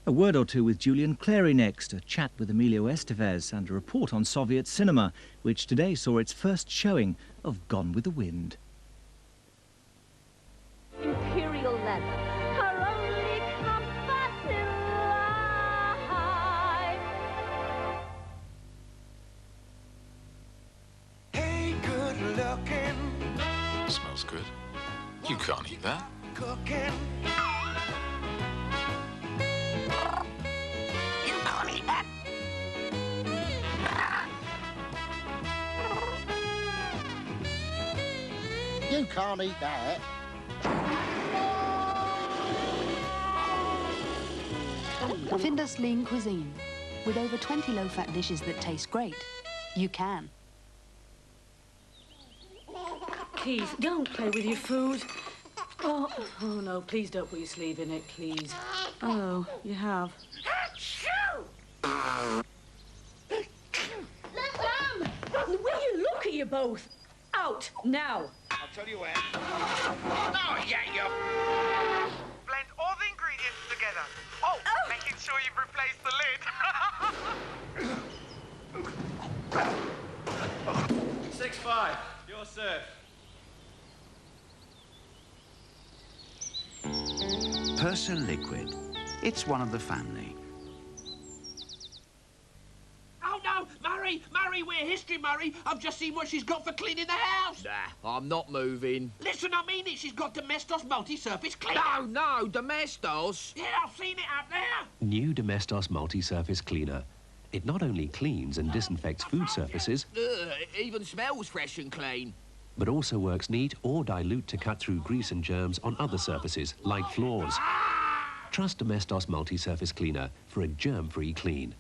A word or two with Julian Clary next, a chat with Emilio Estevez and a report on Soviet cinema, which today saw its first showing of Gone with the Wind. Imperial leather, her only comfort in life. Hey, good looking. Smells good. You can't eat that. Cooking. You can't eat that. You can't eat that. Findus lean cuisine. With over 20 low-fat dishes that taste great, you can. Keith, don't play with your food. Oh no, please don't put your sleeve in it, please. Oh, you have. Will you look at you both? Out, now. I'll tell you where. Oh, yeah, you. Blend all the ingredients together. Oh, making sure you've replaced the lid. 6-5, your serve. Persil liquid. It's one of the family. Oh, no! Murray, we're history, Murray. I've just seen what she's got for cleaning the house. Nah, I'm not moving. Listen, I mean it. She's got Domestos multi-surface cleaner. No, Domestos. Yeah, I've seen it up there. New Domestos multi-surface cleaner. It not only cleans and disinfects food surfaces, It even smells fresh and clean. but also works neat or dilute to cut through grease and germs on other surfaces, like floors. Trust Domestos multi-surface cleaner for a germ-free clean.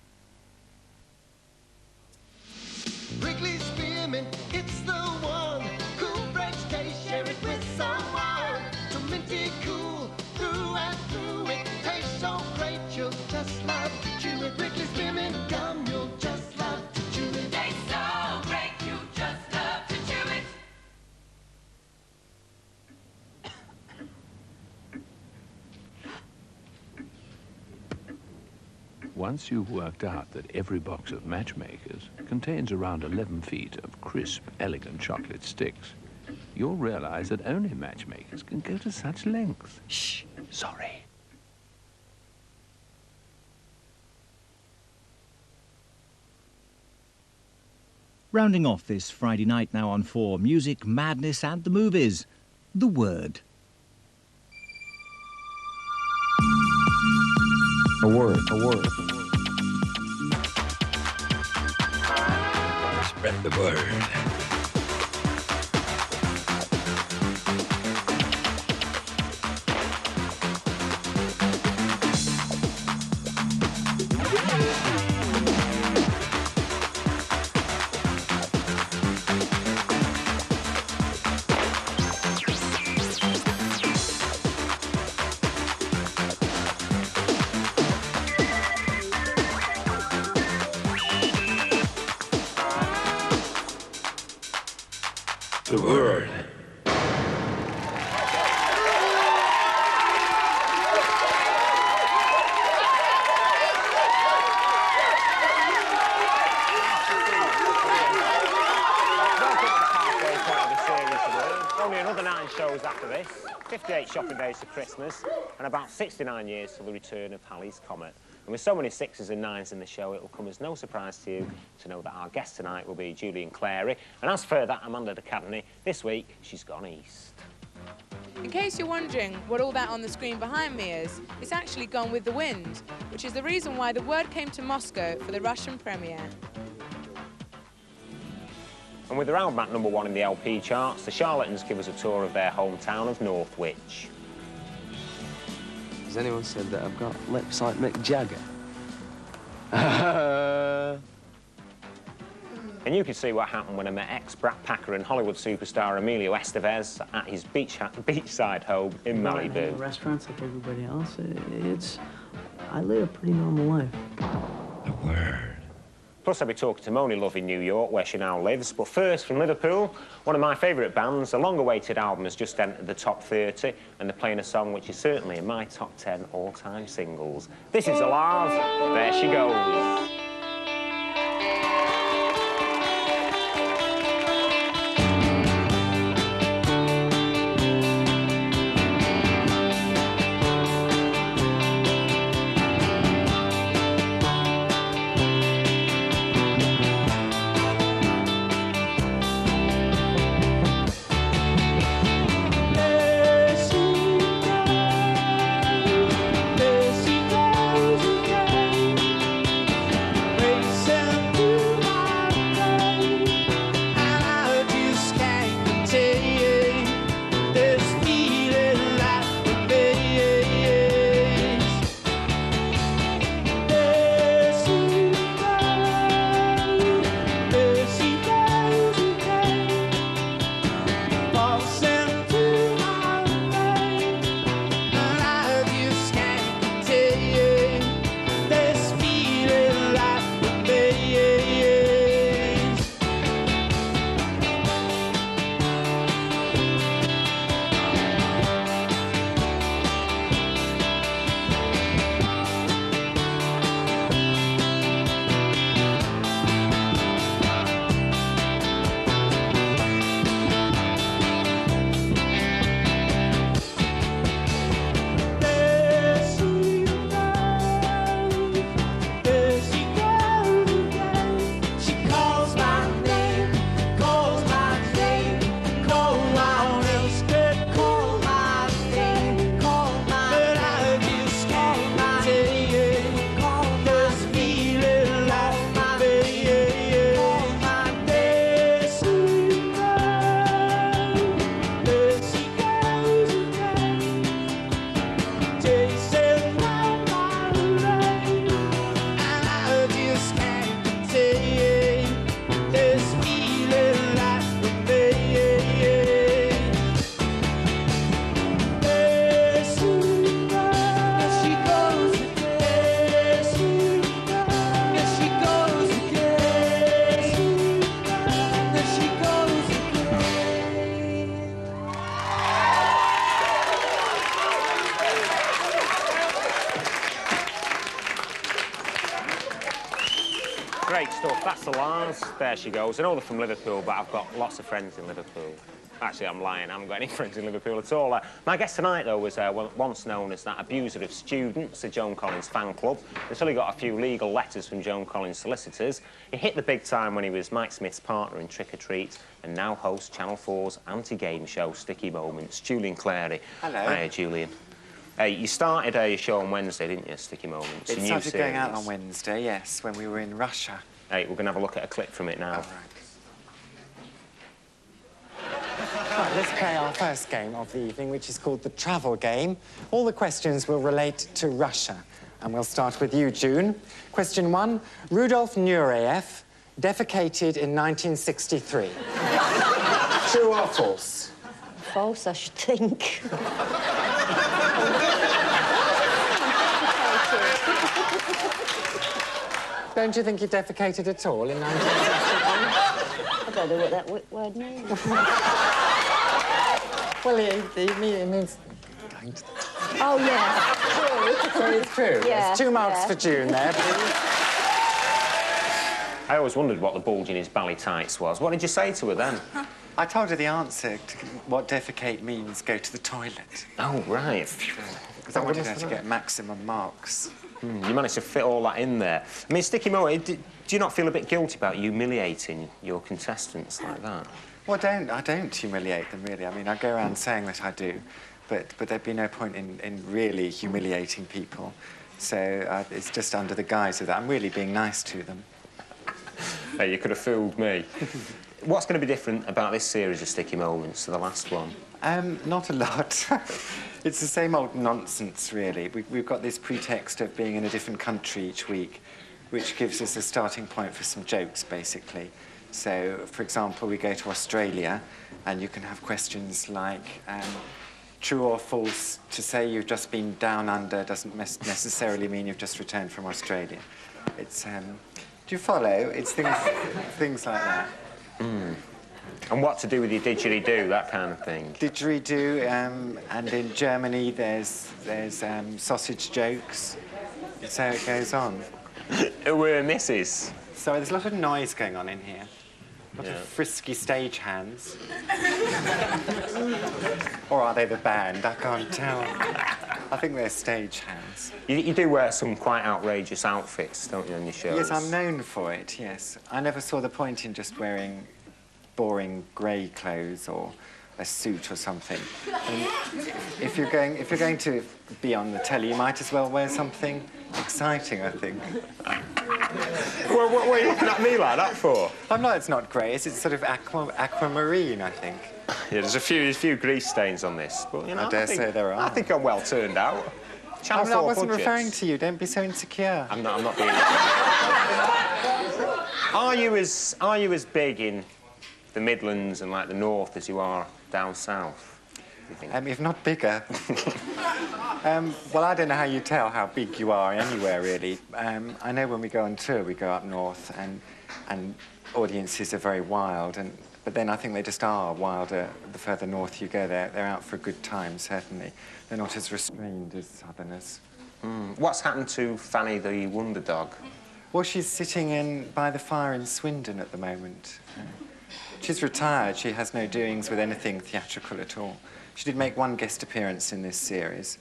Wrigley Spearmint, it's the one. Cool, fresh taste, share it with someone. So minty cool, through and through. It tastes so great, you'll just love to chew it. Wrigley Spearmint gum, you'll just love to chew it. Tastes so great, you just love to chew it. Once you've worked out that every box of Matchmakers contains around 11 feet of crisp, elegant chocolate sticks, you'll realize that only Matchmakers can go to such lengths. Shh, sorry. Rounding off this Friday night now on 4, music, madness and the movies. The Word. A word. Spread the word. The word. Only another 9 shows after this, 58 shopping days to Christmas, and about 69 years till the return of Halley's Comet. And with so many 6s and 9s in the show, it will come as no surprise to you to know that our guest tonight will be Julian Clary. And as for that Amanda Academy, this week, she's gone east. In case you're wondering what all that on the screen behind me is, it's actually Gone with the Wind, which is the reason why the word came to Moscow for the Russian premiere. And with their album at #1 in the LP charts, the Charlatans give us a tour of their hometown of Northwich. Has anyone said that I've got lips like Mick Jagger? And you can see what happened when I met ex-Brat Packer and Hollywood superstar Emilio Estevez at his beachside home in Malibu. Restaurants like everybody else. I live a pretty normal life. The word. Plus, I'll be talking to Monie Love in New York, where she now lives. But first, from Liverpool, one of my favourite bands, a long-awaited album has just entered the top 30, and they're playing a song which is certainly in my top 10 all-time singles. This is Alive, There She Goes. Great stuff. That's the Lars. There she goes. I know they're from Liverpool, but I've got lots of friends in Liverpool. Actually, I'm lying. I haven't got any friends in Liverpool at all. My guest tonight, though, was once known as that abuser of students, the Joan Collins fan club. Until he got a few legal letters from Joan Collins' solicitors. He hit the big time when he was Mike Smith's partner in Trick or Treat and now hosts Channel 4's anti-game show, Sticky Moments. Julian Clary. Hello. Hiya, Julian. You started your show on Wednesday, didn't you, Sticky Moments? It started going out on Wednesday, yes, when we were in Russia. Hey, we're going to have a look at a clip from it now. All right, let's play our first game of the evening, which is called the Travel Game. All the questions will relate to Russia. And we'll start with you, June. Question 1. Rudolf Nureyev defecated in 1963. True or false? False, I should think. Don't you think he defecated at all in 1963? I don't know what that word means. Well, it means... Oh, yeah, true. So it's true. Yeah, There's 2 marks for June there, please. I always wondered what the bulge in his bally tights was. What did you say to her then? I told her the answer to what defecate means, go to the toilet. Oh, right. Because I wanted her to get maximum marks. You managed to fit all that in there. I mean, Sticky Mo, do you not feel a bit guilty about humiliating your contestants like that? Well, I don't humiliate them, really. I mean, I go around saying that I do, but there'd be no point in really humiliating people. So it's just under the guise of that. I'm really being nice to them. Hey, you could have fooled me. What's going to be different about this series of Sticky Moments to the last one? Not a lot. It's the same old nonsense, really. We've got this pretext of being in a different country each week, which gives us a starting point for some jokes, basically. So, for example, we go to Australia, and you can have questions like, true or false, to say you've just been down under doesn't necessarily mean you've just returned from Australia. It's, Do you follow? It's things like that. Mm. And what to do with your didgeridoo, that kind of thing. Didgeridoo, and in Germany there's sausage jokes. That's how it goes on. Who were misses? So there's a lot of noise going on in here. A lot of frisky stage hands. Or are they the band? I can't tell. I think they're stage hands. You do wear some quite outrageous outfits, don't you, on your shows? Yes, I'm known for it, yes. I never saw the point in just wearing boring grey clothes or a suit or something. And if you're going to be on the telly, you might as well wear something exciting, I think. Well, what are you looking at me like that for? I'm not. It's not grey. It's sort of aquamarine, I think. Yeah, there's a few grease stains on this, but you know, I dare say there are. I think I'm well turned out. Channel 4 I wasn't budgets. referring to you. Don't be so insecure. I'm not being. Are you as big in the Midlands and like the North as you are down south? You think? If not bigger. Well, I don't know how you tell how big you are anywhere, really. I know when we go on tour, we go up north, and audiences are very wild, but then I think they just are wilder the further north you go. They're out for a good time, certainly. They're not as restrained as southerners. Mm. What's happened to Fanny the Wonder Dog? Well, she's sitting by the fire in Swindon at the moment. She's retired. She has no doings with anything theatrical at all. She did make one guest appearance in this series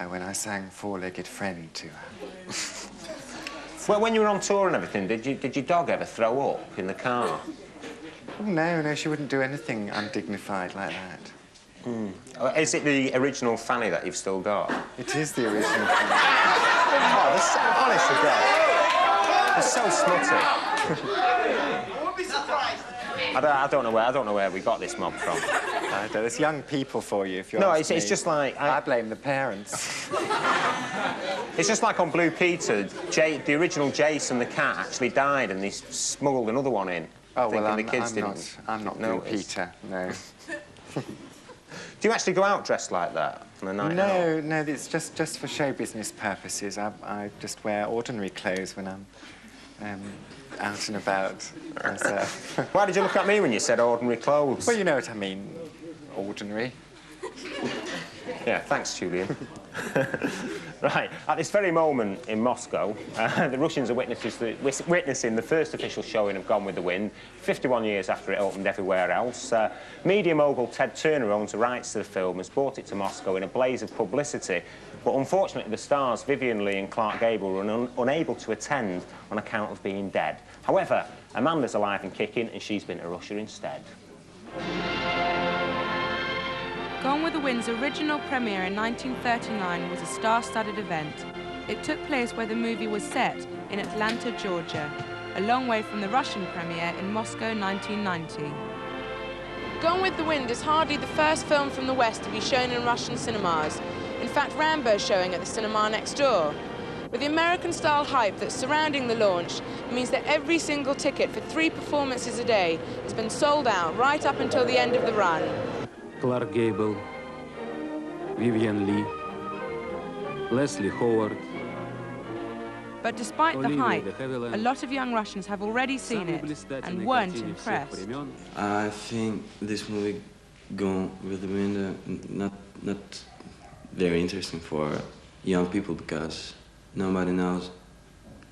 when I sang Four-Legged Friend to her. Well, when you were on tour and everything, did your dog ever throw up in the car? Oh, no, she wouldn't do anything undignified like that. Mm. Is it the original Fanny that you've still got? It is the original Fanny. Oh, honest to God. They're so smutty. I won't be surprised. I don't know where we got this mob from. There's young people for you, if you're No, it's just like... I blame the parents. It's just like on Blue Peter, the original Jason the cat actually died and they smuggled another one in. Oh, well, I'm not Blue Peter, no. Do you actually go out dressed like that on a night out? No, it's just for show business purposes. I just wear ordinary clothes when I'm out and about. Why did you look at me when you said ordinary clothes? Well, you know what I mean. Ordinary. Yeah, thanks, Julian. Right, at this very moment in Moscow, the Russians are witnessing the first official showing of Gone with the Wind, 51 years after it opened everywhere else. Media mogul Ted Turner owns the rights to the film, has brought it to Moscow in a blaze of publicity, but unfortunately the stars Vivien Leigh and Clark Gable were unable to attend on account of being dead. However, Amanda's alive and kicking, and she's been to Russia instead. Gone with the Wind's original premiere in 1939 was a star-studded event. It took place where the movie was set, in Atlanta, Georgia, a long way from the Russian premiere in Moscow 1990. Gone with the Wind is hardly the first film from the West to be shown in Russian cinemas. In fact, Rambo's showing at the cinema next door. But the American-style hype that's surrounding the launch means that every single ticket for 3 performances a day has been sold out right up until the end of the run. Clark Gable, Vivien Leigh, Leslie Howard. But despite the hype, a lot of young Russians have already seen it and weren't impressed. I think this movie, Gone with the Wind, not very interesting for young people because nobody knows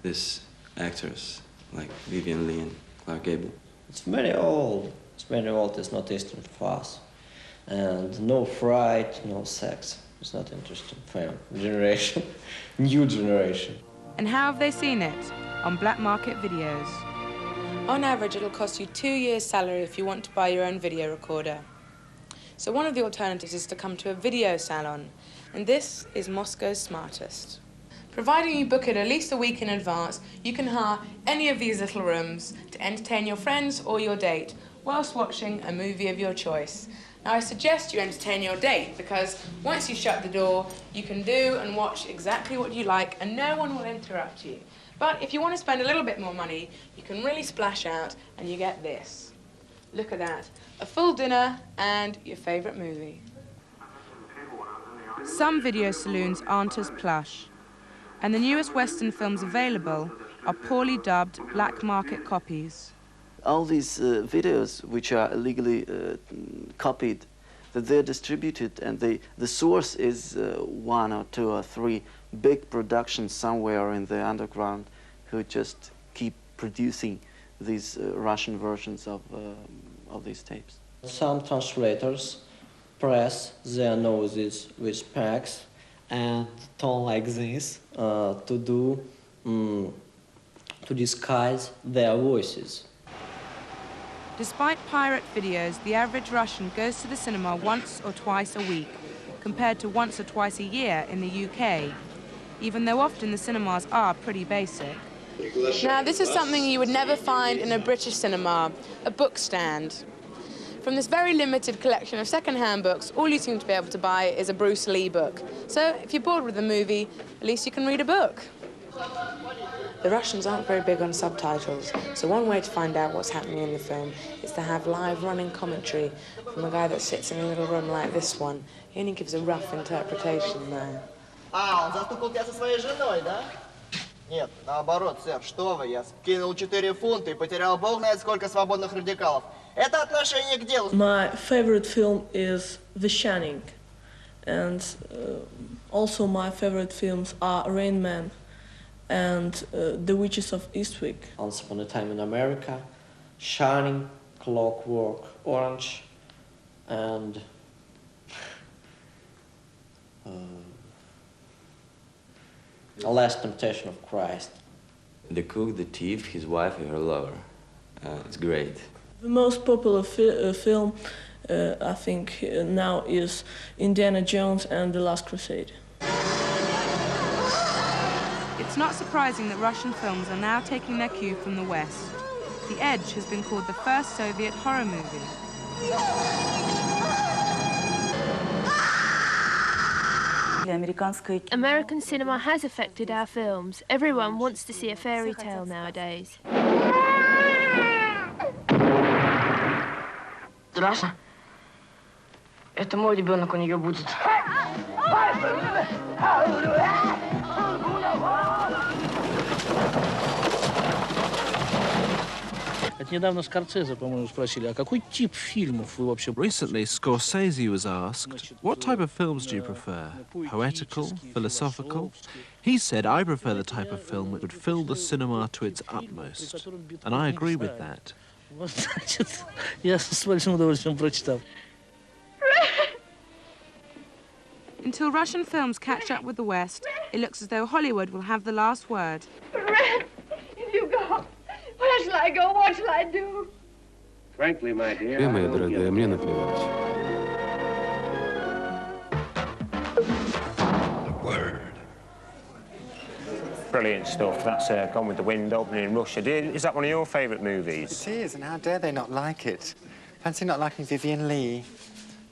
these actors like Vivien Leigh and Clark Gable. It's very old. It's not interesting for us. And no fright, no sex. It's not interesting for generation, new generation. And how have they seen it? On black market videos. On average, it'll cost you 2 years' salary if you want to buy your own video recorder. So one of the alternatives is to come to a video salon, and this is Moscow's smartest. Providing you book it at least a week in advance, you can hire any of these little rooms to entertain your friends or your date whilst watching a movie of your choice. Now, I suggest you entertain your date because once you shut the door, you can do and watch exactly what you like and no one will interrupt you. But if you want to spend a little bit more money, you can really splash out and you get this. Look at that. A full dinner and your favourite movie. Some video saloons aren't as plush. And the newest Western films available are poorly dubbed black market copies. All these videos which are illegally copied, that they're distributed, and the source is one or two or three big productions somewhere in the underground who just keep producing these Russian versions of these tapes. Some translators press their noses with packs and tone like this to disguise their voices. Despite pirate videos, the average Russian goes to the cinema once or twice a week, compared to once or twice a year in the UK, even though often the cinemas are pretty basic. Now, this is something you would never find in a British cinema, a book stand. From this very limited collection of second-hand books, all you seem to be able to buy is a Bruce Lee book. So if you're bored with the movie, at least you can read a book. The Russians aren't very big on subtitles, so one way to find out what's happening in the film is to have live running commentary from a guy that sits in a little room like this one. He only gives a rough interpretation, though. Он застукал тебя со своей женой, да? Нет, наоборот, сэр, что вы, я скинул 4 фунта и потерял бог знает сколько свободных радикалов. Это отношение к делу. My favorite film is The Shining, and also my favorite films are Rain Man and The Witches of Eastwick. Once Upon a Time in America, Shining, Clockwork Orange, and The Last Temptation of Christ. The Cook, the Thief, His Wife, and Her Lover. It's great. The most popular film, I think, now is Indiana Jones and the Last Crusade. It's not surprising that Russian films are now taking their cue from the West. The Edge has been called the first Soviet horror movie. American cinema has affected our films. Everyone wants to see a fairy tale nowadays. Страшно? Это мой ребенок, у нее будет. Недавно Скорсезе, по-моему, спросили, а какой тип фильмов вы вообще... Recently, Scorsese was asked, what type of films do you prefer? Poetical? Philosophical? He said, I prefer the type of film which would fill the cinema to its utmost. And I agree with that. Значит, я с большим удовольствием прочитал. Until Russian films catch up with the West, it looks as though Hollywood will have the last word. You go. Where shall I go? What shall I do? Frankly, my dear, моя дорогая, мне наплевать. Brilliant stuff. That's Gone with the Wind, opening in Russia. Is that one of your favourite movies? It is, and how dare they not like it? Fancy not liking Vivian Leigh,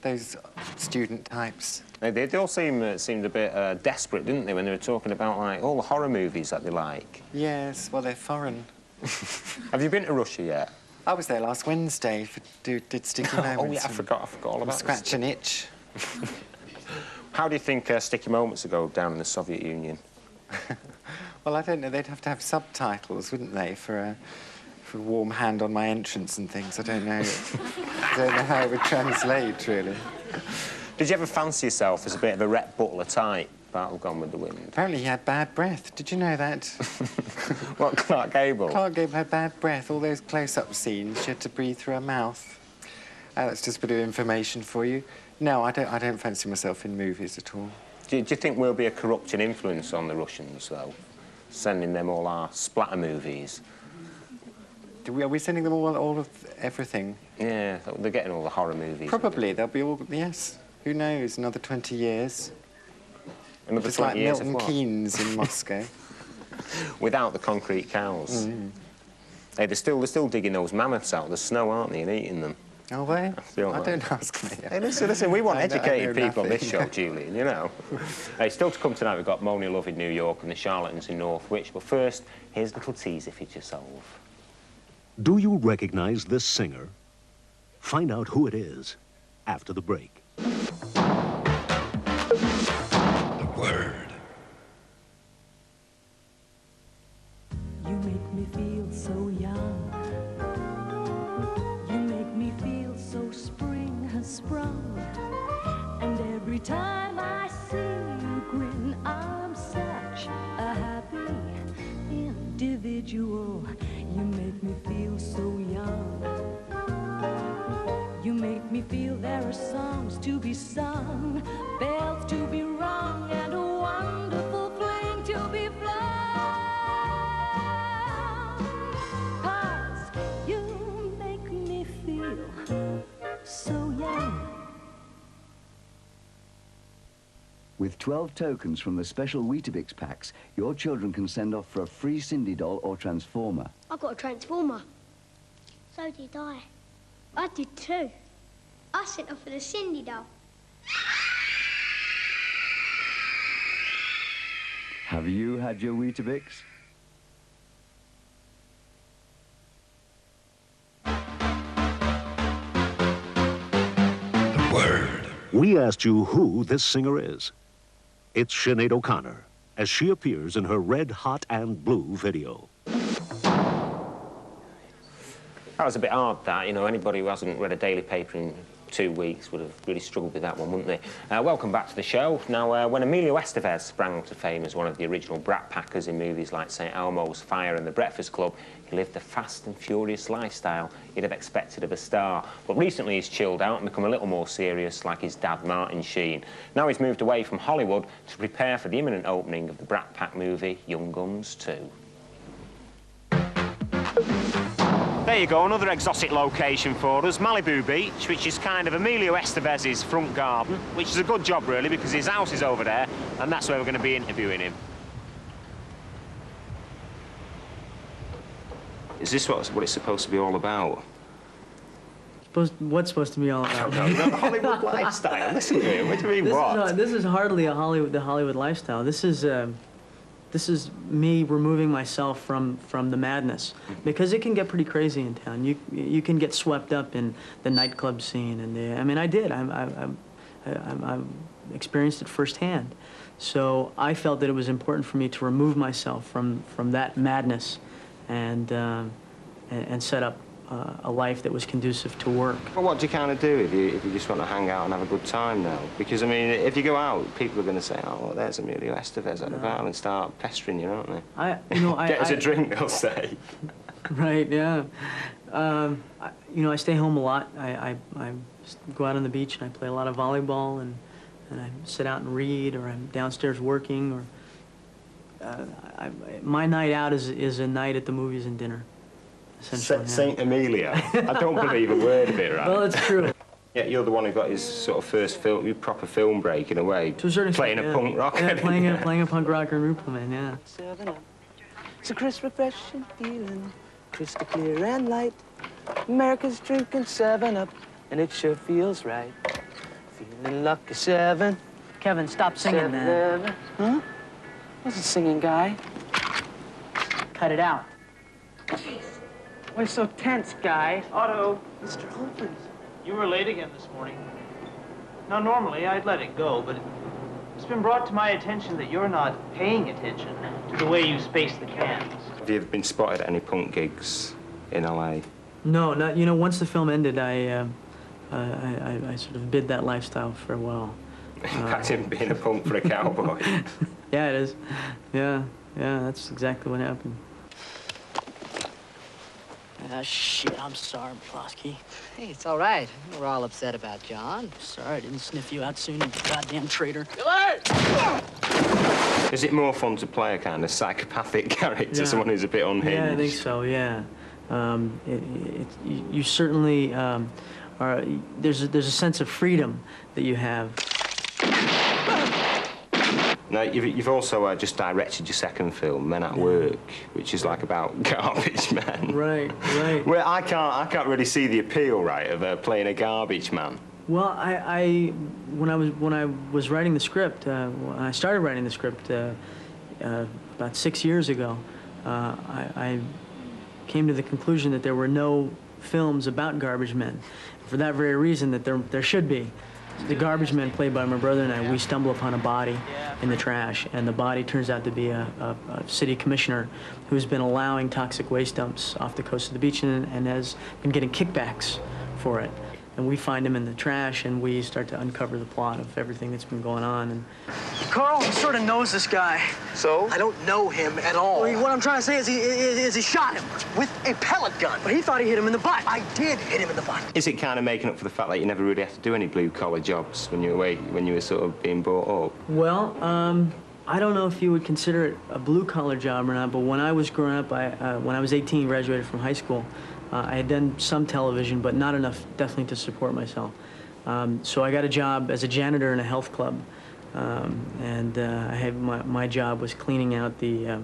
those student types. They all seemed a bit desperate, didn't they, when they were talking about like all the horror movies that they like? Yes, well, they're foreign. Have you been to Russia yet? I was there last Wednesday. Did Sticky Moments. Oh, yeah, I forgot all about Scratch an itch. How do you think Sticky Moments would go down in the Soviet Union? Well, I don't know. They'd have to have subtitles, wouldn't they, for a warm hand on my entrance and things. I don't know. I don't know how it would translate, really. Did you ever fancy yourself as a bit of a Rhett Butler type, part of Gone with the Wind? Apparently he had bad breath. Did you know that? What, Clark Gable? Clark Gable had bad breath. All those close-up scenes, she had to breathe through her mouth. That's just a bit of information for you. No, I don't fancy myself in movies at all. Do you think we'll be a corrupting influence on the Russians, though? Sending them all our splatter movies? Are we sending them all of everything? Yeah, they're getting all the horror movies. Probably. They'll be all... Yes. Who knows? Another 20 years. Another Just 20 like years Milton of what? Keynes in Moscow. Without the concrete cows. Mm. Hey, they're still digging those mammoths out of the snow, aren't they, and eating them? Are they? I don't ask me. Hey, listen, we want educated people on this show, nothing. Julian, you know. Hey, still to come tonight, we've got Monie Love in New York and the Charlatans in Northwich. But first, here's a little teaser for yourself. Do you recognize this singer? Find out who it is after the break. The word. You may time I see you grin, I'm such a happy individual. You make me feel so young. You make me feel there are songs to be sung, bells to be rung, and a wonderful fling to be flung. 'Cause you make me feel so young. With 12 tokens from the special Weetabix packs, your children can send off for a free Cindy doll or Transformer. I got a Transformer. So did I. I did too. I sent off for the Cindy doll. Have you had your Weetabix? The word. We asked you who this singer is. It's Sinead O'Connor, as she appears in her Red, Hot and Blue video. That was a bit hard, that. You know, anybody who hasn't read a daily paper in 2 weeks would have really struggled with that one, wouldn't they? Welcome back to the show. Now, when Emilio Estevez sprang to fame as one of the original Brat Packers in movies like St. Elmo's Fire and The Breakfast Club, he lived the fast and furious lifestyle you'd have expected of a star. But recently he's chilled out and become a little more serious, like his dad, Martin Sheen. Now he's moved away from Hollywood to prepare for the imminent opening of the Brat Pack movie, Young Guns 2. There you go, another exotic location for us, Malibu Beach, which is kind of Emilio Estevez's front garden, which is a good job, really, because his house is over there, and that's where we're going to be interviewing him. Is this what it's supposed to be all about? What's supposed to be all about? No, the Hollywood lifestyle. Listen to him. What do you mean, what? This is hardly the Hollywood lifestyle. This is me removing myself from the madness, because it can get pretty crazy in town. You can get swept up in the nightclub scene, and I mean, I did. I've experienced it firsthand. So I felt that it was important for me to remove myself from that madness, and set up a life that was conducive to work. Well, what do you kind of do if you just want to hang out and have a good time now? Because, I mean, if you go out, people are going to say, oh, well, there's Emilio Estevez at the bar, and start pestering you, aren't they? Get us a drink, they'll say. Right, yeah. I stay home a lot. I go out on the beach and I play a lot of volleyball, and I sit out and read, or I'm downstairs working, or my night out is a night at the movies and dinner. Saint Emilio. I don't believe a word of it, right? Well, it's true. Yeah, you're the one who got his sort of first proper film break, in a way. To a certain extent, playing a punk rocker. Yeah, playing a punk rocker in Rupelman, yeah. 7 Up. It's a crisp, refreshing feeling, crystal clear and light. America's drinking 7 Up, and it sure feels right. Feeling lucky 7. Kevin, stop singing, man. Huh? Wasn't singing, guy. Cut it out. Why so tense, guy? Otto. Mr. Holmes. You were late again this morning. Now, normally I'd let it go, but it's been brought to my attention that you're not paying attention to the way you space the cans. Have you ever been spotted at any punk gigs in LA? No, not. Once the film ended, I sort of bid that lifestyle farewell. Imagine being a punk for a cowboy. Yeah, it is. Yeah, that's exactly what happened. Ah, shit, I'm sorry, McCloskey. Hey, it's all right. We're all upset about John. Sorry I didn't sniff you out soon, you goddamn traitor. Is it more fun to play a kind of psychopathic character, someone who's a bit unhinged? Yeah, I think so, yeah. You certainly there's a sense of freedom that you have. Now, you've also just directed your second film, Men at Work, which is like about garbage men. Right. Well, I can't really see the appeal, right, of playing a garbage man. Well, when I was writing the script, when I started writing the script about 6 years ago, I came to the conclusion that there were no films about garbage men. For that very reason, that there should be. The garbage men, played by my brother and I, we stumble upon a body in the trash, and the body turns out to be a city commissioner who's been allowing toxic waste dumps off the coast of the beach and has been getting kickbacks for it. we find him in the trash, and we start to uncover the plot of everything that's been going on. And Carl sort of knows this guy. So? I don't know him at all. Well, what I'm trying to say is he shot him with a pellet gun. But he thought he hit him in the butt. I did hit him in the butt. Is it kind of making up for the fact that you never really had to do any blue-collar jobs when you were sort of being brought up? Well, I don't know if you would consider it a blue-collar job or not, but when I was growing up, when I was 18, graduated from high school, I had done some television, but not enough, definitely, to support myself. So I got a job as a janitor in a health club, and I had my job was cleaning out the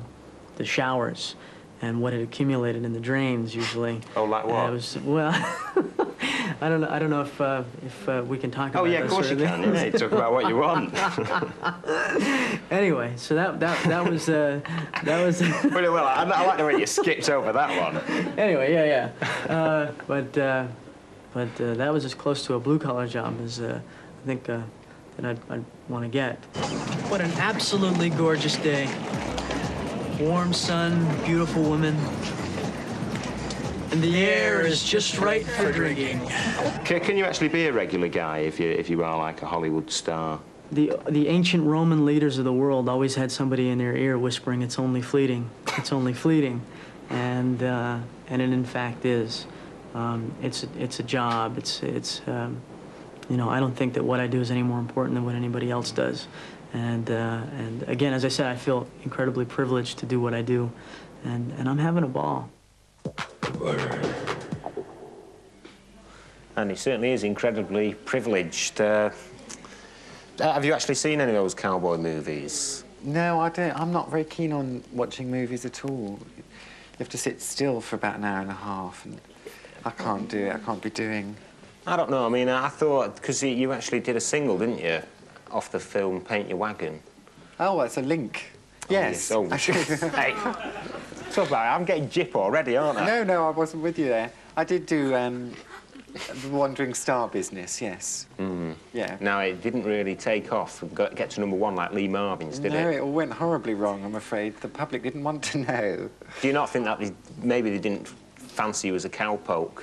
showers and what had accumulated in the drains usually. Oh, like what? It was, well, I don't know if we can talk about. Oh yeah, of course you can. Yeah, you talk about what you want. Anyway, so that was Pretty well. I like the way you skipped over that one. Anyway, yeah. But that was as close to a blue-collar job as I think that I'd want to get. What an absolutely gorgeous day. Warm sun, beautiful women. And the air is just right for drinking. Can you actually be a regular guy if you are like a Hollywood star? The ancient Roman leaders of the world always had somebody in their ear whispering, "It's only fleeting, it's only fleeting," and it in fact is. It's a job. It's you know, I don't think that what I do is any more important than what anybody else does. And again, as I said, I feel incredibly privileged to do what I do, and I'm having a ball. And he certainly is incredibly privileged. Have you actually seen any of those cowboy movies? No, I don't. I'm not very keen on watching movies at all. You have to sit still for about an hour and a half, and I can't do it. I can't be doing... I don't know. I mean, I thought, because you actually did a single, didn't you, off the film Paint Your Wagon? Oh, that's a link. Yes. Oh, yes. Hey, talk about it. I'm getting jip already, aren't I? No, I wasn't with you there. I did do the Wandering Star business, yes. Mm. Yeah. Now, it didn't really take off and get to #1 like Lee Marvin's, did it? No, it all went horribly wrong, I'm afraid. The public didn't want to know. Do you not think that maybe they didn't fancy you as a cowpoke?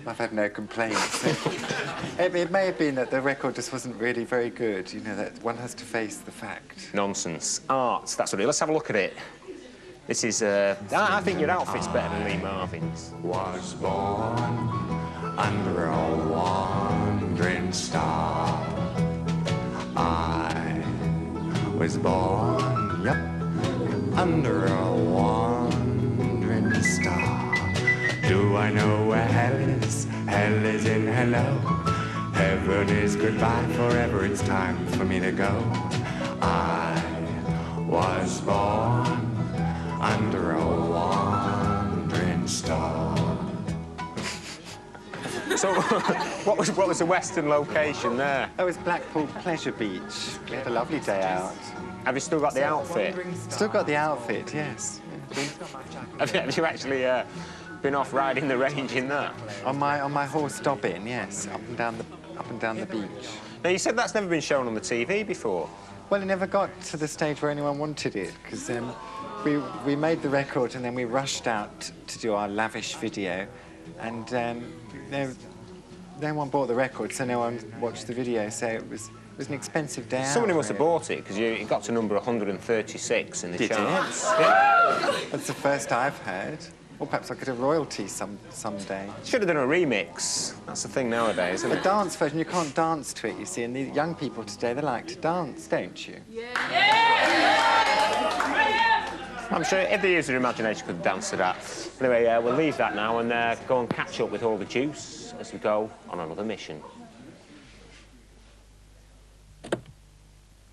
I've had no complaints. It may have been that the record just wasn't really very good, you know, that one has to face the fact. Nonsense. Art, that's what it is. Let's have a look at it. This is, I think your outfit's better than Lee Marvin's. Was born under a wandering star. I was born, yep, under a wandering star. Do I know where hell is? Hell is in hello. Heaven is goodbye forever. It's time for me to go. I was born under a wandering star. So, what was the western location there? That was Blackpool Pleasure Beach. We had a lovely day out. Have you still got the outfit? Still got the outfit, yes. Have you actually been off riding the range in that? On my horse Dobbin, yes, up and down the beach. Now you said that's never been shown on the TV before. Well, it never got to the stage where anyone wanted it, because we made the record and then we rushed out to do our lavish video, and no one bought the record, so no one watched the video. So it was an expensive day out. Somebody must have bought it, because it got to number 136 in the charts. Yeah. That's the first I've heard. Or perhaps I could have royalty someday. Should have done a remix. That's the thing nowadays, isn't it? A dance version, you can't dance to it, you see, and the young people today, they like to dance, don't you? I'm sure if they used their imagination could dance to that. Anyway, we'll leave that now and go and catch up with all the juice as we go on another mission.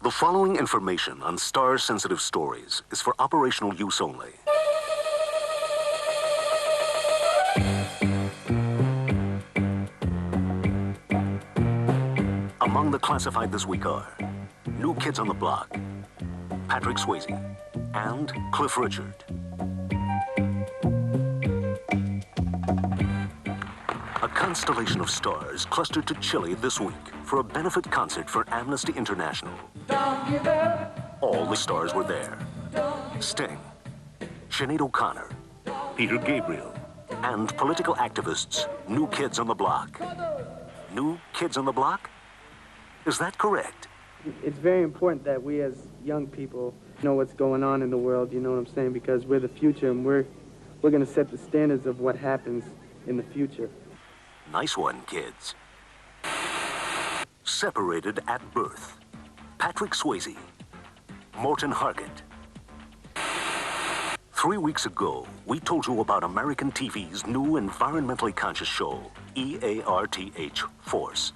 The following information on star-sensitive stories is for operational use only. Among the classified this week are New Kids on the Block, Patrick Swayze, and Cliff Richard. A constellation of stars clustered to Chile this week for a benefit concert for Amnesty International. All the stars were there. Sting, Sinead O'Connor, Peter Gabriel, and political activists, New Kids on the Block. New Kids on the Block? Is that correct? It's very important that we as young people know what's going on in the world, you know what I'm saying? Because we're the future and we're going to set the standards of what happens in the future. Nice one, kids. Separated at birth. Patrick Swayze. Morton Harkett. 3 weeks ago, we told you about American TV's new environmentally conscious show, EARTH Force.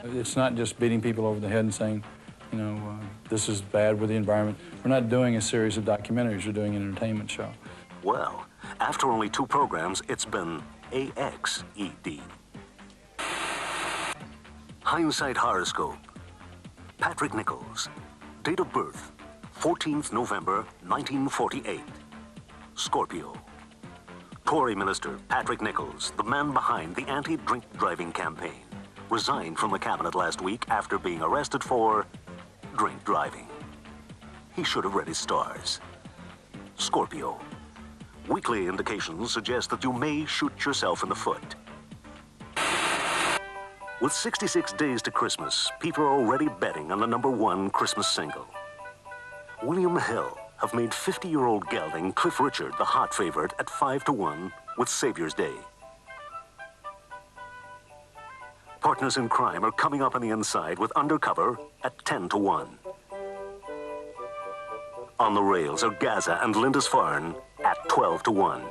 It's not just beating people over the head and saying, you know, this is bad with the environment. We're not doing a series of documentaries, we're doing an entertainment show. Well, after only 2 programs, it's been AXED. Hindsight Horoscope. Patrick Nichols. Date of birth, 14th November, 1948. Scorpio. Tory Minister Patrick Nichols, the man behind the anti-drink driving campaign, resigned from the cabinet last week after being arrested for drink driving. He should have read his stars. Scorpio. Weekly indications suggest that you may shoot yourself in the foot. With 66 days to Christmas, people are already betting on the #1 Christmas single. William Hill have made 50-year-old gelding Cliff Richard the hot favorite at 5-1 with Savior's Day. Partners in crime are coming up on the inside with Undercover at 10-1. On the rails are Gaza and Lindisfarne at 12-1.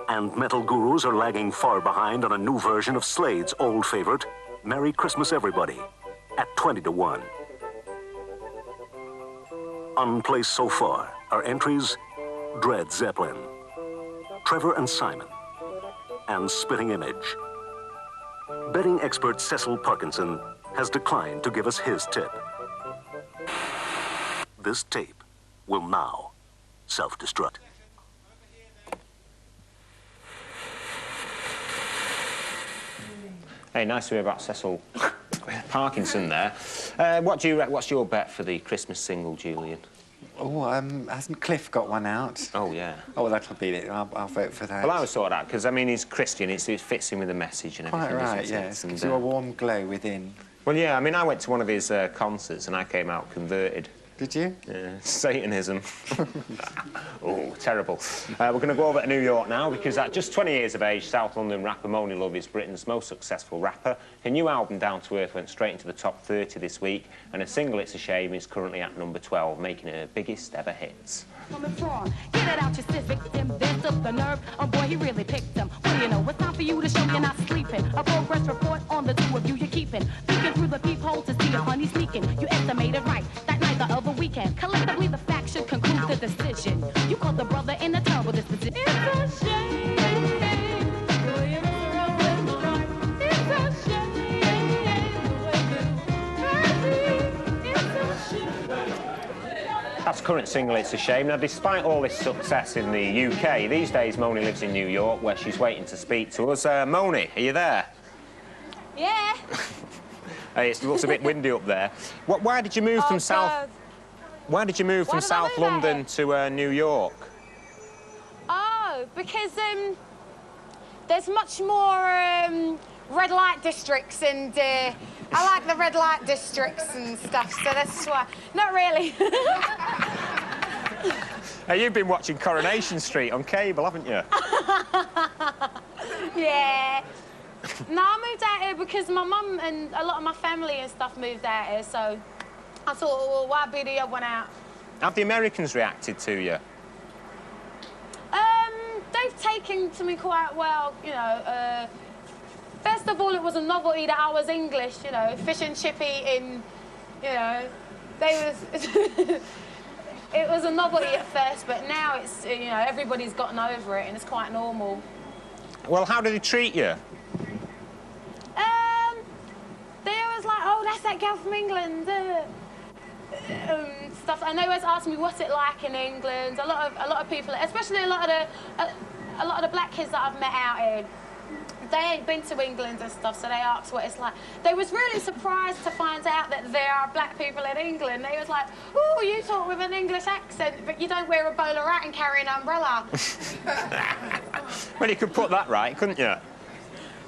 And metal gurus are lagging far behind on a new version of Slade's old favorite, Merry Christmas Everybody, at 20-1. Unplaced so far are entries Dread Zeppelin, Trevor and Simon, and Spitting Image. Betting expert Cecil Parkinson has declined to give us his tip. This tape will now self-destruct. Hey, nice to hear about Cecil Parkinson there. What's your bet for the Christmas single, Julian? Oh, hasn't Cliff got one out? Oh, yeah. Oh, well, that'll beat it. I'll vote for that. Well, I always thought that, because, I mean, he's Christian, it fits in with the message and everything. Quite right, yes. Gives you a warm glow within. Well, yeah, I mean, I went to one of his concerts and I came out converted. Did you? Yeah, Satanism. Oh, terrible. We're going to go over to New York now because at just 20 years of age, South London rapper Monie Love is Britain's most successful rapper. Her new album, Down to Earth, went straight into the top 30 this week, and her single, It's a Shame, is currently at number 12, making it her biggest ever hits. Get it out your civic, invest up the nerve. Oh boy, he really picked them. What do you know? It's time for you to show you're not sleeping. A progress report on the 2 of you you're keeping. Peeking through the peephole to see if honey's sneaking. You estimated right that night the other weekend. Collectively, the facts should conclude the decision. You caught the brother in a terrible disposition. It's a shame. That's current single, It's a Shame. Now, despite all this success in the UK, these days Monie lives in New York, where she's waiting to speak to us. Monie, are you there? Yeah. Hey, it looks a bit windy up there. Why did you move from South... Why did you move from South London to New York? Oh, because there's much more red light districts and I like the red light districts and stuff, so that's why. Not really. Hey, you've been watching Coronation Street on cable, haven't you? Yeah. No, I moved out here because my mum and a lot of my family and stuff moved out here, so I thought, well, why be the other one out? Have the Americans reacted to you? They've taken to me quite well, you know. First of all, it was a novelty that I was English, you know, fish and chip eating, you know. It was a novelty at first, but now it's, you know, everybody's gotten over it and it's quite normal. Well, how do they treat you? They always like, oh, that's that girl from England, stuff. And they always ask me what's it like in England. A lot of people, especially a lot of the black kids that I've met out here, they ain't been to England and stuff, so they asked what it's like. They was really surprised to find out that there are black people in England. They was like, "Oh, you talk with an English accent, but you don't wear a bowler hat and carry an umbrella." Well, you could put that right, couldn't you?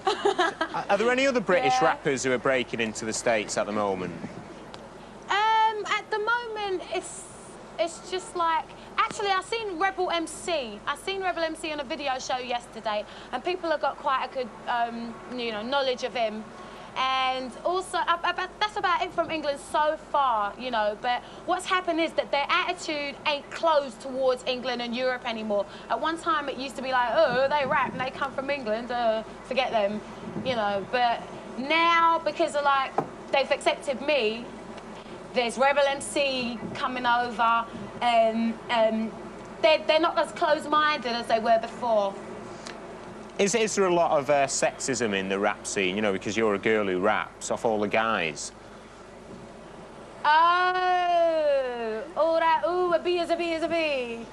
Are there any other British rappers who are breaking into the States at the moment? At the moment, it's just like... Actually, I seen Rebel MC. I seen Rebel MC on a video show yesterday, and people have got quite a good, you know, knowledge of him. And also, that's about it from England so far, you know. But what's happened is that their attitude ain't closed towards England and Europe anymore. At one time, it used to be like, oh, they rap and they come from England, forget them, you know. But now, because of, like, they've accepted me, there's Rebel MC coming over, and they're not as closed-minded as they were before. Is there a lot of sexism in the rap scene, you know, because you're a girl who raps off all the guys? Oh, all that, ooh, a bee is a bee is a bee.